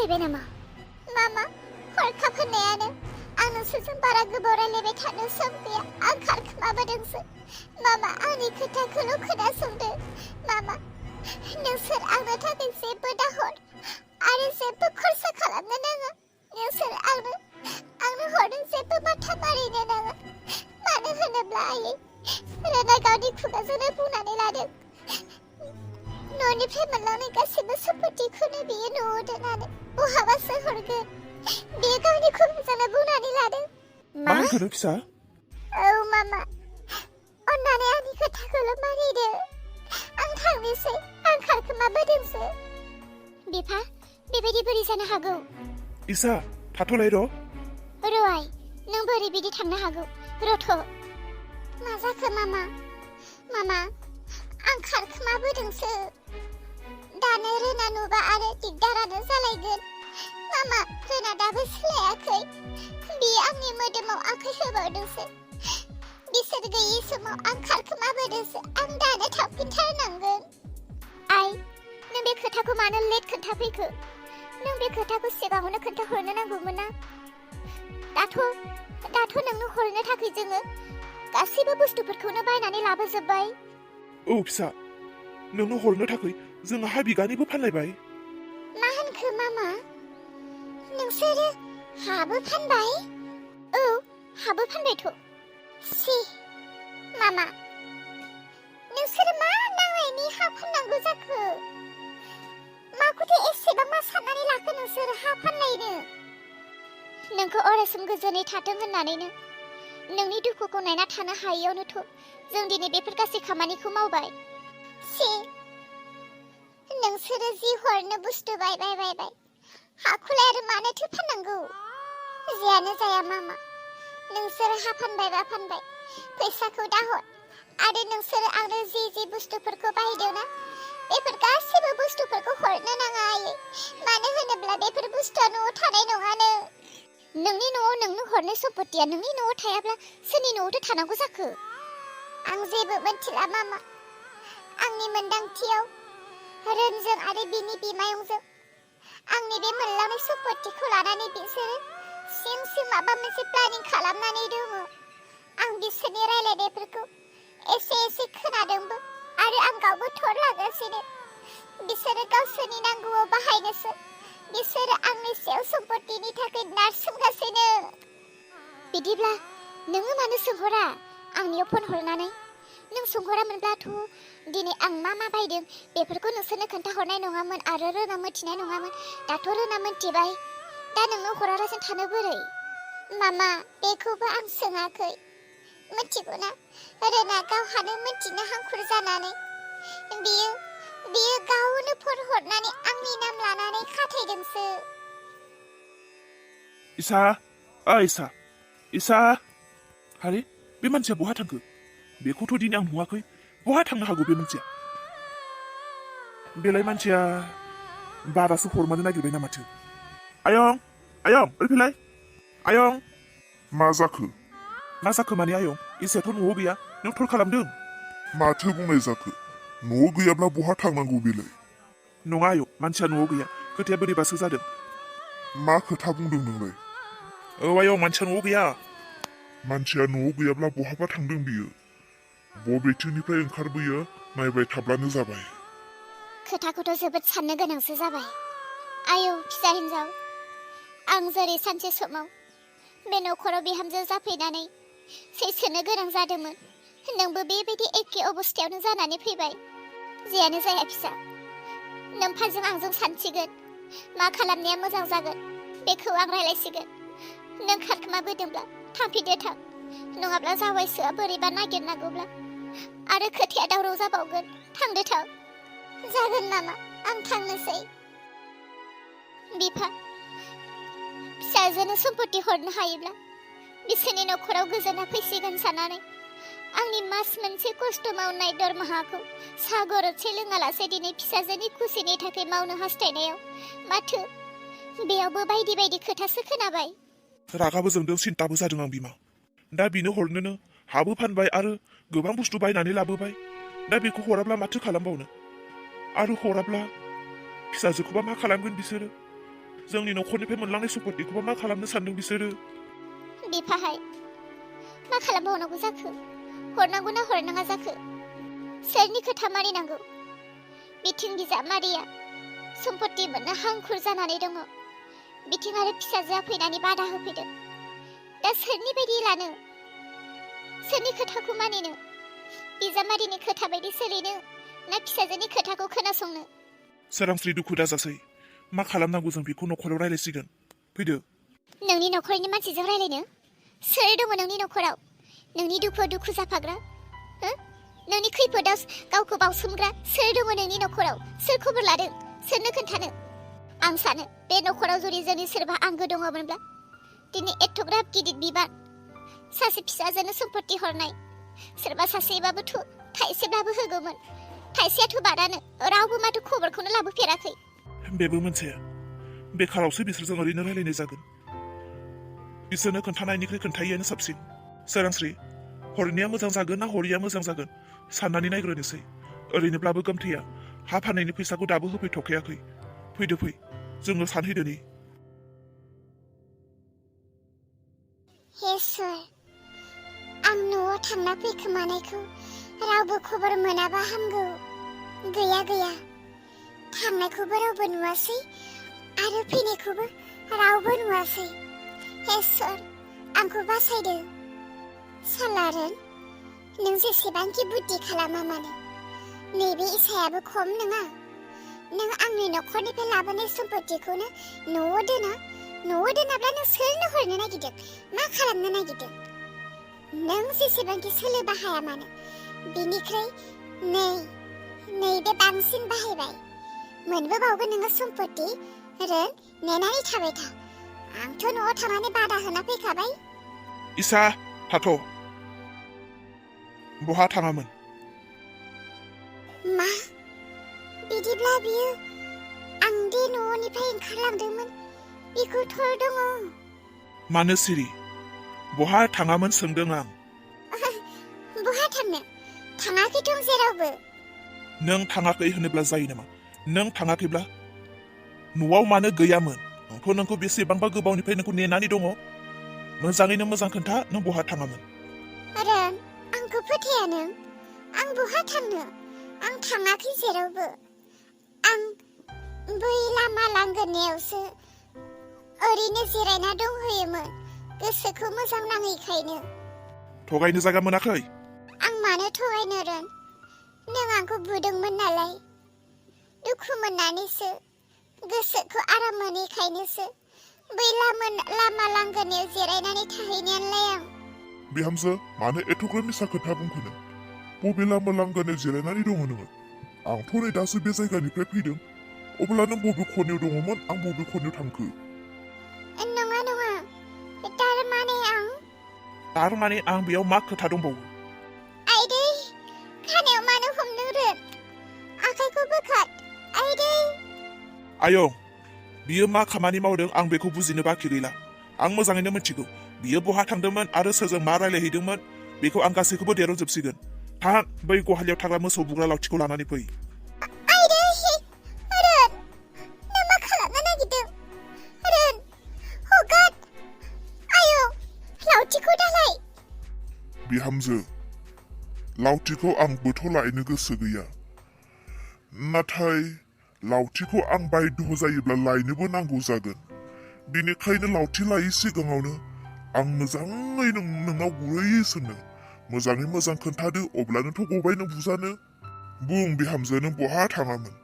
फैबाय नामा? मामा हरखाब होननायानो आं नोंसोरजों बारा गोबाव रायलायबाय थानो सम गैया आं खारखोमाबोदोंसो मामा आंनि खोथाखौल' खोनासंदो मामा नोंसोर आंनो थाखाय जेबो दाहर आरो जेबो खरसा खालामनो नाङा नोंसोर आंनो हरनो जेबो माथा मारिनो नाङा मानो होनोब्ला आयै रोना गावनि खुगाजोंनो बुंनानै लादों न'निफ्राय मोनलांनाय गासैबो सम्पथिखौनो बियो न'आव दोननानै बहाबासो हरगोन बियो गावनि खुगाजोंनो बुंनानै लादों मा होनखो नों फिसा? औ मामा अन्नानै आंनि खोथाखौल' मानिदो आं थांनोसै आं खारखोमाबोदोंसो बिफा बेबायदि बोरै जानो हागौ इसा थाथ'लाय र' र'आय नों बोरै बिदि थांनो हागौ रथ' मा जाखो मामा आं खारखोमाबोदोंसो दानो रोना नुबा आरो दिगदारानो जालायगोन मामा रोना दाबो सोलायाखै बियो आंनि मोदोमाव आखाइ होबावदोंसो बिसोर गैयि समाव आं खारखोमाबोदोंसो आं दानो थांफिनथारनांगोन आइ नों बे खोथाखौ मानो लेट खोन्थाफैखो नों बे खोथाखौ सिगाङावनो खोन्थाहरनो नांगौमोन ना दाथ' नोंनो हरनो थाखाय जोङो गासैबो बुस्थुफोरखौनो बायनानै लाबोजोब्बाय औ फिसा नोंनो हरनो थाखाय जोङो हा बिगानैबो फानलायबाय मा होनखो मामा नोंसोरो हाबो फानबाय औ हाबो फानबायथ' सि मामा नोंसोर मा नांनायनि हा फाननांगौ जाखो माखौथो एसेबां मा साननानै लाखो नोंसोर हा फाननायनो नोंखौ अरायसम गोजोनै थाथों होननानैनो नोंनि दुखुखौ नायना थानो हायैयावनोथ' जों दिनै बेफोर गासै खामानिखौ मावबाय सि नोंसोरो जि हरनो बुस्थु बायबाय हाखौलाय आरो मानोथो फाननांगौ जियानो जाया मामा नोंसोर हा फानबायबा फानबाय फैसाखौ दाहर आरो नोंसोरो आंनो जि बुस्थुफोरखौ बायदोंना बेफोर गासैबो बुस्थुफोरखौ हरनो नाङा आयै मानो होनोब्ला बेफोर बुस्थुआ न'आव थानाय नङानो नोंनि न'आव नोंनो हरनाय सम्पथिया नोंनि न'आव थायाब्ला सोरनि न'आवथो थानांगौ जाखो आं जेबो मिथिला मामा आंनि मोन्दांथियाव रोनजों आरो बिनि बिमायंजों आंनि बे मोनलांनाय सम्पथिखौ लानानै बिसोरो सिं माबा मोनसे प्लानिं खालामनानै दङ आं बिसोरनि रायलायनायफोरखौ एसे खोनादोंबो आरो आं गावबो थर लागासिनो बिसोरो गावसोरनि नांगौआव बाहायनोसो बिसोरो आंनि सायाव सम्पथिनि थाखाय नारसोमगासिनो बिदिब्ला नोङो मानो सोंहरा आंनियाव फन हरनानै नों सोंहरामोनब्लाथ' दिनै आं मा बायदों बेफोरखौ नोंसोरनो खोन्थाहरनाय नङामोन आरो रोना मिथिनाय नङामोन दाथ' रोना मिथिबाय दा नोंनो हरालासिनो थानो बोरै मामा बेखौबो आं सोङाखै मिथिगौना रोना गावहानो मिथिनो हांखुर जानानै बियो गावनो फन हरनानै आंनि नाम लानानै खाथायदोंसो इसा हारे बे मानसिया बहा थांखो बेखौथ' दिनै आं नुवाखै बहा थांनो हागौ बे मानसिया बेलाय मानसिया बारासो हरमानो नागिरबाय ना माथो आयं ओरैफैलाय आयं मा जाखो माने आयं इसायाथ' न'आव गैया नों थर खालामदों माथो बुंनाय जाखो न'आव गैयाब्ला बहा थांनांगौ बेलाय नङा आयं मानसिया न'आव गैया खोथाया बोरैबासो जादों मा खोथा बुंदों नोंलाय औ आयं मानसिया न'आव गैया मानसिया न'आव गैयाब्ला बहाबा थांदों बियो बबेथिंनिफ्राय ओंखारबोयो नायबाय थाब्लानो जाबाय खोथाखौथ' जोबोद साननो गोनांसो जाबाय आयौ फिसा हिन्जाव आं जेरै सानसे समाव बे न'खराव बिहामजो जाफैनानै सैसोनो गोनां जादोंमोन नोंबो बेबायदि एखे अबस्थायावनो जानानै फैबाय जियानो जाया फिसा नोमफाजों आंजों सानसिगोन मा खालामनाया मोजां जागोन बेखौ आं रायलायसिगोन नों खारखोमाबोदोंब्ला थांफिनदो थां नङाब्ला जावायसोआ बोरैबा नागिरनांगौब्ला आरो खोथाया दावराव जाबावगोन थांदो थां जागोन मामा आं थांनोसै बिफा फिसाजोनो सम्पति हरनो हायोब्ला बिसोरनि न'खराव गोजोना फैसिगोन साननानै आंनि मास मोनसे खस्थ' मावनाय दरमाहाखौ सा गरदसे लोङालासे दिनै फिसाजोनि खुसिनि थाखाय मावनो हास्थायनायाव माथो बेयावबो बायदि खोथासो खोनाबाय रागाबो जोंदों सिन्ताबो जादों आं बिमा दा बिनो हरनोनो हाबो फानबाय आरो गोबां बुस्थु बायनानै लाबोबाय दा बेखौ हराब्ला माथो खालामबावनो आरो हराब्ला फिसाजोखौबा मा खालामगोन बिसोरो जोंनि न'खरनिफ्राय मोनलांनाय सम्पतिखौबा मा खालामनो सानदों बिसोरो? बिफाहाय मा खालामबावनांगौ जाखो? हरनांगौ ना हरनाङा जाखो? सोरनि खोथा मानिनांगौ? बिथिं बिजामादैया सम्पति मोननो हांखुर जानानै दङ, बिथिं आरो फिसाजोआ फैनानै बादा होफैदों। दा सोरनि बायदि लानो? सोरनि खोथाखौ मानिनो? बिजामादैनि खोथा बायदि सोलिनो ना फिसाजोनि खोथाखौ खोनासंनो? सोरांस्रि दुखु दाजासै, मा खालामनांगौ जों बेखौ न'खराव रायलायसिगोन। फैदो। नोंनि न'खरनि मानसिजों रायलायनो? सोर दङ नोंनि न'खराव? नोंनि दुखु जाफाग्रा? नोंनि खैफोदाव गावखौ बावसोमग्रा सोर दङ नोंनि न'खराव? सोर खबर लादों? सोरनो खोन्थानो? आं सानो बे न'खराव जुदि जोंनि सोरबा आंगो दङमोनब्ला दिनै एथ'ग्राब गिदिर बिबान, सासे फिसाजोनो सम्पति हरनाय, सोरबा सासेबाबोथ' थाइसेब्लाबो होगौमोन। थाइसेयाथ' बादानो, रावबो माथो खबरखौनो लाबोफेराखै। बेबो मोनसे बेखारावसो बिसोरजों ओरैनो रायलायनाय जागोन। बिसोरनो खोन्थानायनिख्रुइ खोन्थायैआनो साबसिन। सोरांस्रि, हरनाया मोजां जागोन ना हरिया मोजां जागोन साननानै नायग्रोनोसै। ओरैनोब्लाबो गोमथैया हा फाननायनि फैसाखौ दाबो होफैथ'खायाखै। फैदो फै, जोङो सानहैदोनि। हे इसोर, आं न'आव थांना फैखोमानायखौ रावबो खबर मोनाबा हामगौ। गैया, थांनायखौबो रावबो नुवासै आरो फैनायखौबो रावबो नुवासै। हे इसोर, आंखौ बासायदो। सालारन, नों जेसेबांखि बुद्धि खालामा मानो, नैबे इसायाबो खम नङा। नों आंनि न'खरनिफ्राय लाबोनाय सम्पतिखौनो न'आव दोना। न'आव दोनाब्ला नों सोरनो हरनो नागिरदों? मा खालामनो नागिरदों? नों जेसेबांखि सोलो बाहाया मानो, बिनिख्रुइ नैबे बांसिन बाहायबाय। मोनबोबावगोन नोङो सम्पति। नेनानै थाबाय था। आंथ' न'आव थानानै बादा होना फैखाबाय। इसा, थाथ'। बहा थाङामोन? मा? बिदिब्ला बियो आं दे न'निफ्राय ओंखारलांदोंमोन बेखौ थर दङ। मानो सिरि? बहा थाङामोन सोंदों आं। बहा थांनो? थाङाखैथ' जेरावबो। नों थाङाखै होनोब्ला जायो नामा? नों थाङाखैब्ला न'आव मानो गैयामोन? आंथ' नोंखौ बेसेबांबा गोबावनिफ्राय नोंखौ नेनानै दङ। मोजाङैनो मोजां खोन्था, नों बहा थाङामोन? आंखौ फोथाया नों? आं बहा थांनो? आं थाङाखै जेरावबो। आं बै लामा लांगोनायावसो ओरैनो जिरायना दंहैयोमोन, गोसोखौ मोजां नाङैखायनो। थगायनो जायगा मोनाखै? आं मानो थगायनो रोन? नों आंखौ बुदोंमोन नालाय। दुखु मोननानैसो, गोसोखौ आराम मोनैखायनोसो बै लामा लांगोनायाव जिरायनानै थाहैनायालाय आं। बिहामजो, मानो एथ'ग्राब मिसा खोथा बुंखोनो? बबे लामा लांगोनायाव जिरायनानै दङ नोङो? आंथ' नै दासो बे जायगानिफ्राय फैदों। अब्ला नों बबे खनायाव दङमोन, आं बबे खनायाव थांखो? नङा, थारमाने आं बेयाव मा खोथा दंबावो? आइदै, खानायाव मानो हमनो रोन? आखाइखौ बोखार, आइदै। आयं, बियो मा खामानि मावदों आं बेखौ बुजिनो बाखि गैला। आं मोजाङैनो मिथिगौ बियो बहा थांदोंमोन आरो सोरजों मा रायलायहैदोंमोन। बेखौ आं गासैखौबो देर'जोबसिगोन। थां, बै गहालियाव थाग्रा मोसौ बुग्रा लावथिखौ लानानै फै। आइदै, रोन, नों मा खालामनो नागिरदों? रोन, हगार, आयं, लावथिखौ दालाय। बिहामजो, लावथिखौ आंबोथ' लायनो गोसो गैया। नाथाय लावथिखौ आं बायद' जायोब्ला लायनोबो नांगौ जागोन। बेनिखायनो लावथि लायै सिगाङावनो आं मोजाङै नोंनाव गुरैयै सोंनो। मोजाङै मोजां खोन्थादो, अब्लानोथ' गबाय नों बुजानो। बुं बिहामजो, नों बहा थाङामोन?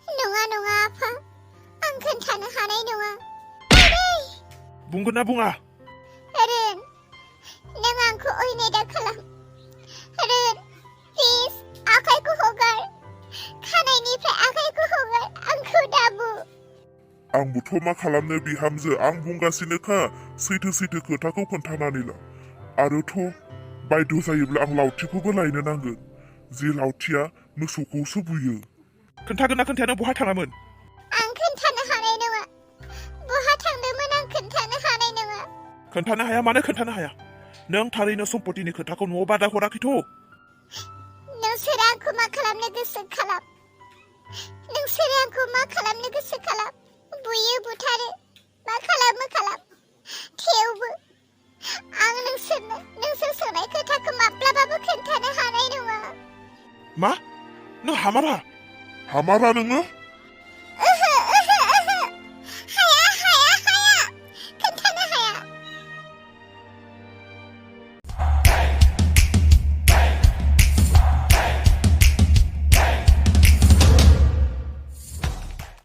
नङा आफा, आं खोन्थानो हानाय नङा। बुंगोन ना बुङा? रोन, नों आंखौ अयनाय दा खालाम। रोन, प्लिज, आखाइखौ हगार। खानायनिफ्राय आखाइखौ हगार, आंखौ दाबु। आंबोथ' मा खालामनो बिहामजो, आं बुंगासिनोखा। सैथो खोथाखौ खोन्थानानै ला। आरोथ' बायद' जायोब्ला आं लावथिखौबो लायनो नांगोन। जे लावथिया मोसौखौसो बुयो। खोन्थागोन ना खोन्थाया? नों बहा थाङामोन? आं खोन्थानो हानाय नङा। बहा थांदोंमोन आं खोन्थानो हानाय नङा। खोन्थानो हाया? मानो खोन्थानो हाया? नों थारैनो सम्पतिनि खोथाखौ न'आव बादा हराखैथ'? नोंसोर आंखौ मा खालामनो गोसो खालाम। बुयो बुथारो, नों हामारा हामारा नोङो